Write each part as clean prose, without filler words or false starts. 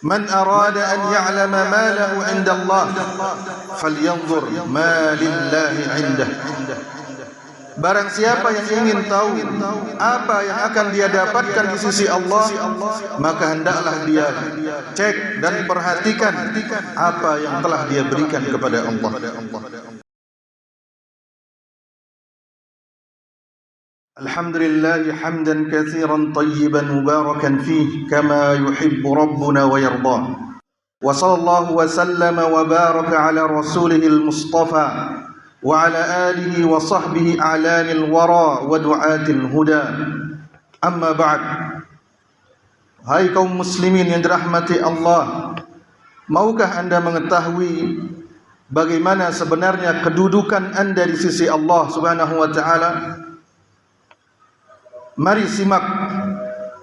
Man arada an ya'lama ma lahu 'inda Allah falyanzur ma lillahi 'indah. Barang siapa yang ingin tahu apa yang akan dia dapatkan di sisi Allah, maka hendaklah dia cek dan perhatikan apa yang telah dia berikan kepada Allah. Alhamdulillah hamdan katsiran tayyiban mubarakan fihi kama yuhibbu rabbuna wa yarda. Wa sallallahu wa sallama wa baraka ala rasulihil mustafa wa ala alihi wa sahbihi a'lanil wara wa du'atil huda. Amma ba'd. Hai kaum muslimin yang dirahmati Allah, maukah anda mengetahui bagaimana sebenarnya kedudukan anda di sisi Allah Subhanahu wa ta'ala? Mari simak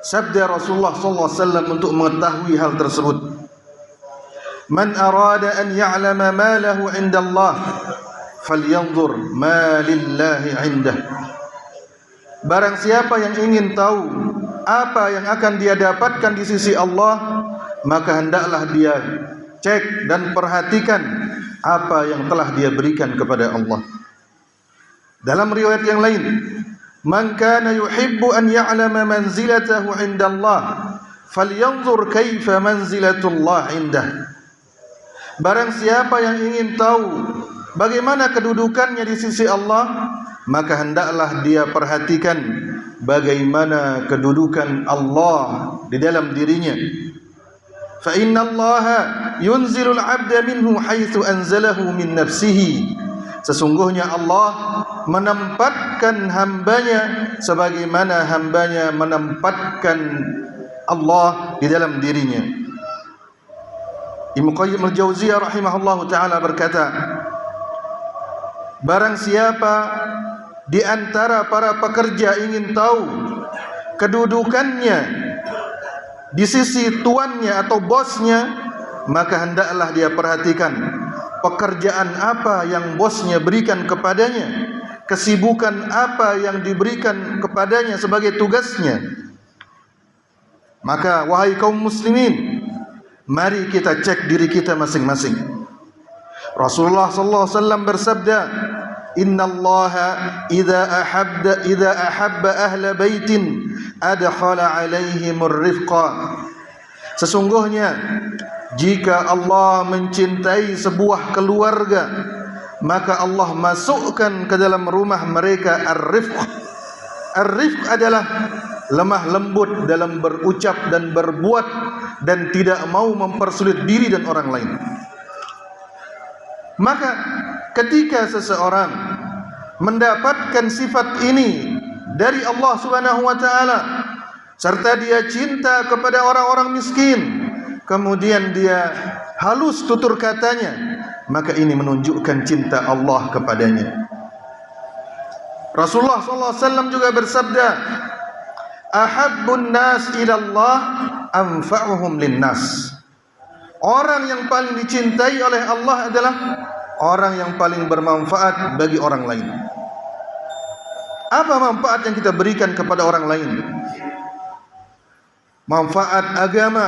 sabda Rasulullah sallallahu alaihi wasallam untuk mengetahui hal tersebut. Man arada an ya'lama ma lahu 'inda Allah falyanzur ma lillahi 'indah. Barang siapa yang ingin tahu apa yang akan dia dapatkan di sisi Allah, maka hendaklah dia cek dan perhatikan apa yang telah dia berikan kepada Allah. Dalam riwayat yang lain, man kana yuhibbu an ya'lama manzilatahu 'inda Allah falyanzur kaifa manzilatullah 'indah. Barang siapa yang ingin tahu bagaimana kedudukannya di sisi Allah, maka hendaklah dia perhatikan bagaimana kedudukan Allah di dalam dirinya. Fa inna Allaha yunzilul 'abda minhu haitsu anzalahu min nafsihi. Sesungguhnya Allah menempatkan hambanya sebagaimana hambanya menempatkan Allah di dalam dirinya. Ibnu Qayyim al-Jauziyah rahimahullahu ta'ala berkata, barang siapa di antara para pekerja ingin tahu kedudukannya di sisi tuannya atau bosnya, maka hendaklah dia perhatikan pekerjaan apa yang bosnya berikan kepadanya, kesibukan apa yang diberikan kepadanya sebagai tugasnya. Maka wahai kaum muslimin, mari kita cek diri kita masing-masing. Rasulullah sallallahu alaihi wasallam bersabda, innallaha idza ahabba ahla baitin adkhala alaihimur rifqa. Sesungguhnya jika Allah mencintai sebuah keluarga, maka Allah masukkan ke dalam rumah mereka ar-rifq. Ar-rifq adalah lemah lembut dalam berucap dan berbuat, dan tidak mau mempersulit diri dan orang lain. Maka ketika seseorang mendapatkan sifat ini dari Allah Subhanahu wa ta'ala, serta dia cinta kepada orang-orang miskin, kemudian dia halus tutur katanya, maka ini menunjukkan cinta Allah kepadanya. Rasulullah SAW juga bersabda, ahabbun nas ilallah anfa'uhum linnas. Orang yang paling dicintai oleh Allah adalah orang yang paling bermanfaat bagi orang lain. Apa manfaat yang kita berikan kepada orang lain? Manfaat agama,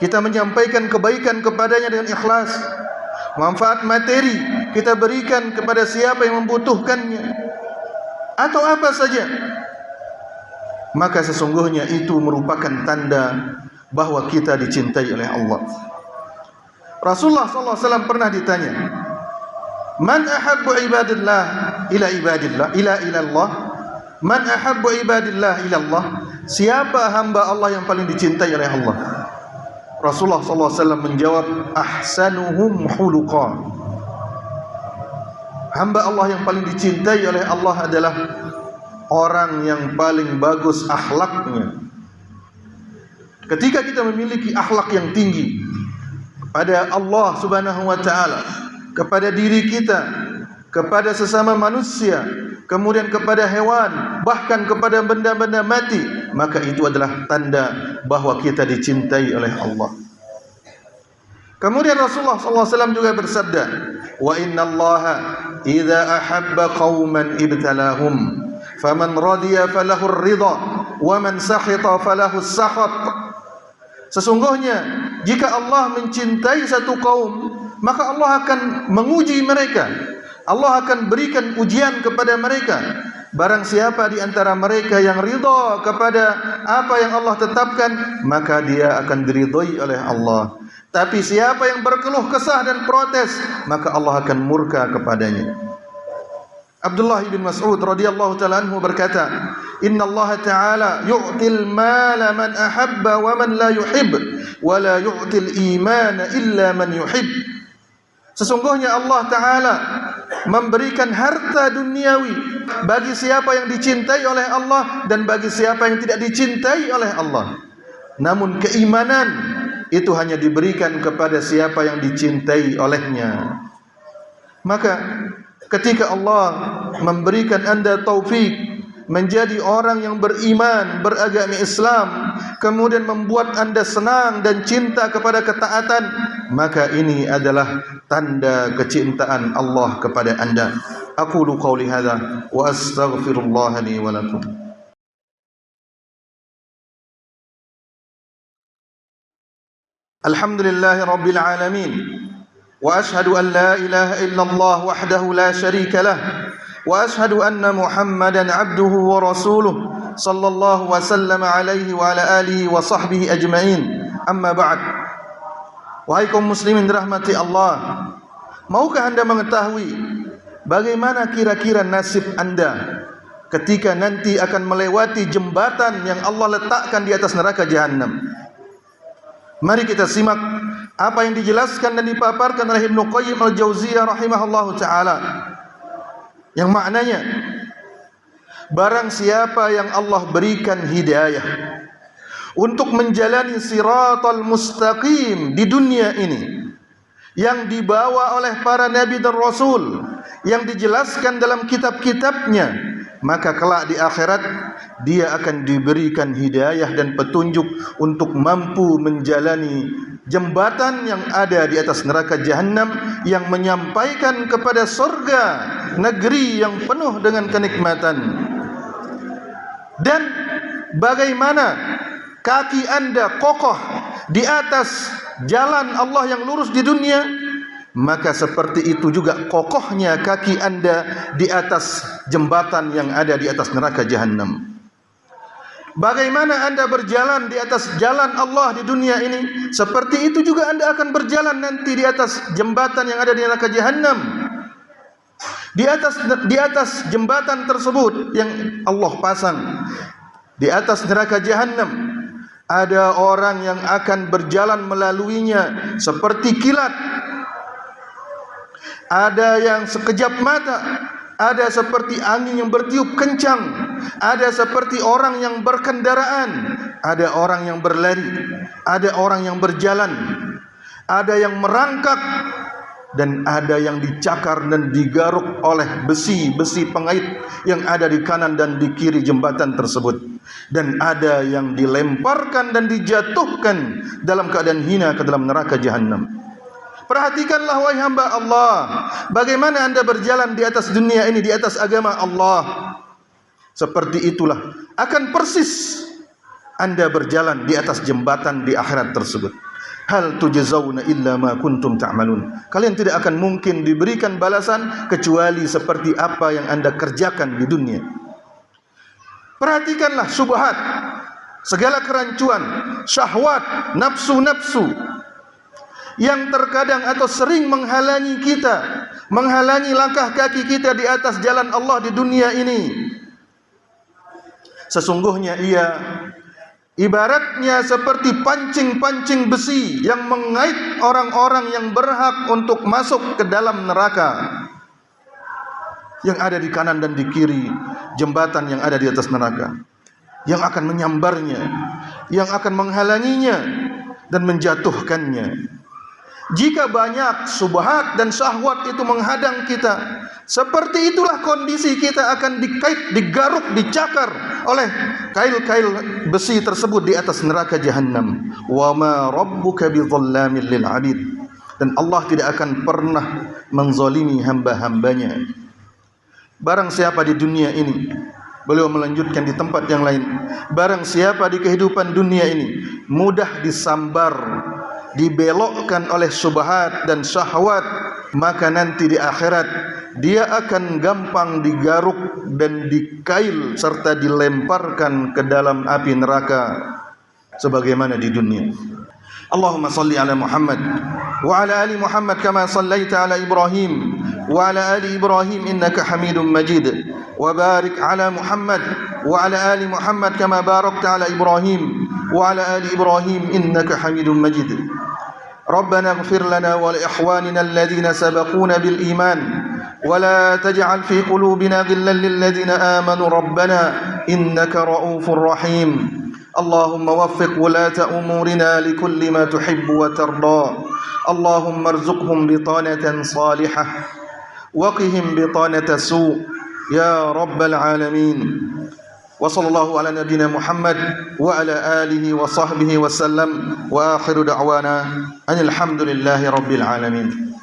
kita menyampaikan kebaikan kepadanya dengan ikhlas. Manfaat materi, kita berikan kepada siapa yang membutuhkannya, atau apa saja. Maka sesungguhnya itu merupakan tanda bahwa kita dicintai oleh Allah. Rasulullah SAW pernah ditanya, man ahabbu ibadillah ila ibadillah ila Allah? Man ahabbu ibadillah ila Allah? Siapa hamba Allah yang paling dicintai oleh Allah? Rasulullah SAW menjawab, ahsanuhum khuluqa. Hamba Allah yang paling dicintai oleh Allah adalah orang yang paling bagus akhlaknya. Ketika kita memiliki akhlak yang tinggi kepada Allah Subhanahu wa ta'ala, kepada diri kita, kepada sesama manusia, kemudian kepada hewan, bahkan kepada benda-benda mati, maka itu adalah tanda bahwa kita dicintai oleh Allah. Kemudian Rasulullah SAW juga bersabda, wa inna Allaha idza ahabba qauman ibtalahum faman radiya falahu ar-ridha wa man sakhita falahu as-sakhat. Sesungguhnya jika Allah mencintai satu kaum, maka Allah akan menguji mereka. Allah akan berikan ujian kepada mereka. Barang siapa di antara mereka yang ridha kepada apa yang Allah tetapkan, maka dia akan diridhai oleh Allah. Tapi siapa yang berkeluh kesah dan protes, maka Allah akan murka kepadanya. Abdullah bin Mas'ud radhiyallahu ta'ala anhu berkata, "Inna Allah ta'ala yu'til mala man ahabba wa man la yuhib, wa la yu'til imana illa man yuhib." Sesungguhnya Allah Ta'ala memberikan harta duniawi bagi siapa yang dicintai oleh Allah dan bagi siapa yang tidak dicintai oleh Allah. Namun keimanan itu hanya diberikan kepada siapa yang dicintai olehnya. Maka ketika Allah memberikan anda taufik menjadi orang yang beriman, beragama Islam, kemudian membuat anda senang dan cinta kepada ketaatan, maka ini adalah tanda kecintaan Allah kepada anda. Aqulu qawli hadza wa astaghfirullah li wa lakum. Alhamdulillahi rabbil alamin, wa ashhadu an la ilaha illallah wahdahu la syarika lah, wa ashhadu anna Muhammadan abduhu wa rasuluh sallallahu wa sallam alaihi wa ala alihi wa sahbihi ajma'in. Amma ba'd. Wahai kaum muslimin dirahmati Allah, maukah anda mengetahui bagaimana kira-kira nasib anda ketika nanti akan melewati jembatan yang Allah letakkan di atas neraka jahanam? Mari kita simak apa yang dijelaskan dan dipaparkan oleh Ibnu Qayyim al-Jauziyah rahimahullahu ta'ala, yang maknanya, barang siapa yang Allah berikan hidayah untuk menjalani siratal mustaqim di dunia ini, yang dibawa oleh para nabi dan rasul, yang dijelaskan dalam kitab-kitabnya, maka kelak di akhirat dia akan diberikan hidayah dan petunjuk untuk mampu menjalani jembatan yang ada di atas neraka jahanam, yang menyampaikan kepada surga, negeri yang penuh dengan kenikmatan. Dan bagaimana kaki anda kokoh di atas jalan Allah yang lurus di dunia, maka seperti itu juga kokohnya kaki anda di atas jembatan yang ada di atas neraka jahanam. Bagaimana anda berjalan di atas jalan Allah di dunia ini, seperti itu juga anda akan berjalan nanti di atas jembatan yang ada di neraka jahanam. Di atas jembatan tersebut yang Allah pasang di atas neraka jahanam, ada orang yang akan berjalan melaluinya seperti kilat. Ada yang sekejap mata, ada seperti angin yang bertiup kencang, ada seperti orang yang berkendaraan, ada orang yang berlari, ada orang yang berjalan, ada yang merangkak, dan ada yang dicakar dan digaruk oleh besi-besi pengait yang ada di kanan dan di kiri jembatan tersebut. Dan ada yang dilemparkan dan dijatuhkan dalam keadaan hina ke dalam neraka jahanam. Perhatikanlah wahai hamba Allah, bagaimana anda berjalan di atas dunia ini, di atas agama Allah. Seperti itulah akan persis anda berjalan di atas jembatan di akhirat tersebut. Hal tujzauna illa ma kuntum ta'malun. Kalian tidak akan mungkin diberikan balasan kecuali seperti apa yang anda kerjakan di dunia. Perhatikanlah syubhat, segala kerancuan, syahwat, nafsu-nafsu yang terkadang atau sering menghalangi kita, menghalangi langkah kaki kita di atas jalan Allah di dunia ini. Sesungguhnya ia ibaratnya seperti pancing-pancing besi yang mengait orang-orang yang berhak untuk masuk ke dalam neraka, yang ada di kanan dan di kiri jembatan yang ada di atas neraka, yang akan menyambarnya, yang akan menghalanginya dan menjatuhkannya. Jika banyak subhat dan syahwat itu menghadang kita, seperti itulah kondisi kita akan dikait, digaruk, dicakar oleh kail-kail besi tersebut di atas neraka jahanam. Wa ma rabbuka bidzallamin lil 'abid. Dan Allah tidak akan pernah menzalimi hamba-hambanya. Barang siapa di dunia ini Beliau melanjutkan di tempat yang lain, barang siapa di kehidupan dunia ini mudah disambar, dibelokkan oleh syubhat dan syahwat, maka nanti di akhirat dia akan gampang digaruk dan dikail serta dilemparkan ke dalam api neraka sebagaimana di dunia. Allahumma salli ala Muhammad wa ala ali Muhammad kama sallaita ala Ibrahim wa ala ali Ibrahim innaka Hamidum Majid, wa barik ala Muhammad wa ala ali Muhammad kama barakta ala Ibrahim wa ala ali Ibrahim innaka Hamidum Majid. ربنا اغفر لنا ولإخواننا الذين سبقونا بالإيمان ولا تجعل في قلوبنا غلا للذين آمنوا ربنا إنك رؤوف رحيم. اللهم وفق ولاة أمورنا لكل ما تحب وترضى. اللهم ارزقهم بطانة صالحة وقهم بطانة سوء يا رب العالمين. وصلى الله على نبينا محمد وعلى آله وصحبه وسلم، وآخر دعوانا أن الحمد لله رب العالمين.